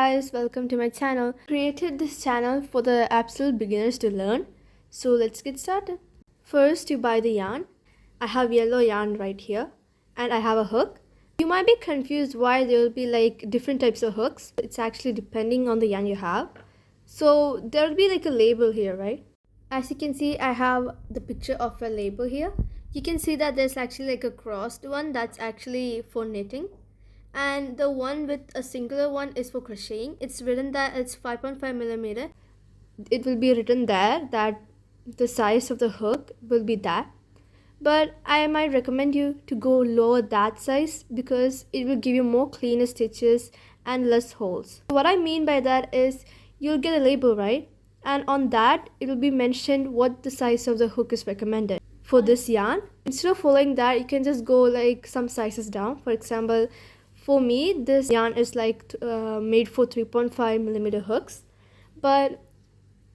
guys, welcome to my channel. Created this channel for the absolute beginners to learn. So let's get started. First you buy the yarn. I have yellow yarn right here and I have a hook. You might be confused why there will be like different types of hooks. It's actually depending on the yarn you have. So there will be like a label here, right? As you can see, I have the picture of a label here. You can see that there's actually like a crossed one that's actually for knitting. And the one with a singular one is for crocheting. It's written that it's 5.5 millimeter. It will be written there that the size of the hook will be that, but I might recommend you to go lower that size because it will give you more cleaner stitches and less holes. What I mean by that is you'll get a label, right? And on that it will be mentioned what the size of the hook is recommended for this yarn. Instead of following that, you can just go like some sizes down. For example, for me, this yarn is like made for 3.5 millimeter hooks, but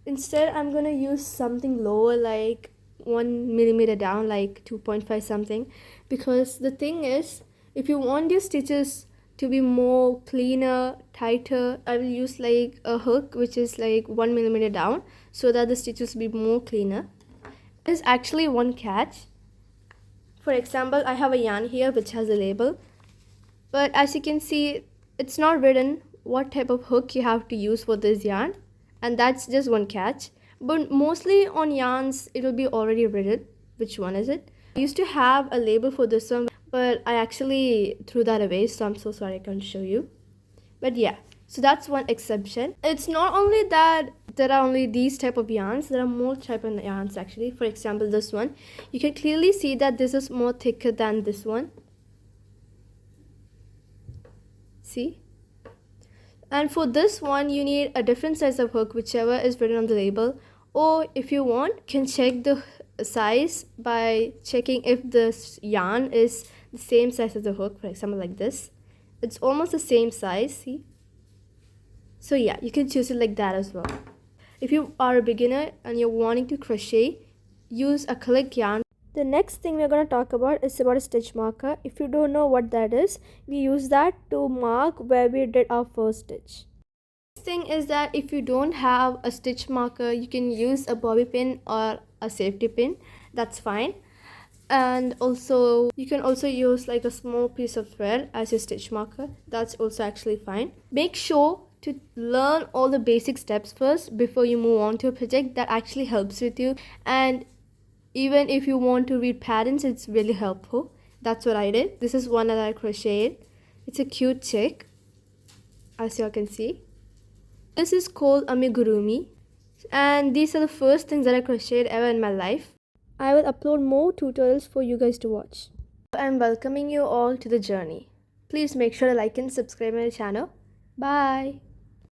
instead I'm gonna use something lower, like 1 millimeter down, like 2.5 something, because the thing is, if you want your stitches to be more cleaner, tighter, I will use like a hook which is like 1 millimeter down so that the stitches will be more cleaner. There's actually one catch. For example, I have a yarn here which has a label, but as you can see, it's not written what type of hook you have to use for this yarn, and that's just one catch. But mostly on yarns, it will be already written which one is it. I used to have a label for this one, but I actually threw that away, so I'm so sorry I can't show you. But yeah, so that's one exception. It's not only that there are only these type of yarns, there are more type of yarns actually. For example, this one, you can clearly see that this is more thicker than this one. See? And for this one, you need a different size of hook, whichever is written on the label. Or if you want, you can check the size by checking if the yarn is the same size as the hook. For example, like this, it's almost the same size, see? So yeah, you can choose it like that as well. If you are a beginner and you're wanting to crochet, use acrylic yarn. The next thing we're going to talk about is about a stitch marker. If you don't know what that is, we use that to mark where we did our first stitch. Next thing is that if you don't have a stitch marker, you can use a bobby pin or a safety pin. That's fine. And also you can also use like a small piece of thread as your stitch marker. That's also actually fine. Make sure to learn all the basic steps first before you move on to a project. That actually helps with you, and even if you want to read patterns, it's really helpful. That's what I did. This is one that I crocheted. It's a cute chick, as you all can see. This is called amigurumi, and these are the first things that I crocheted ever in my life. I will upload more tutorials for you guys to watch. I'm welcoming you all to the journey. Please make sure to like and subscribe my channel. Bye.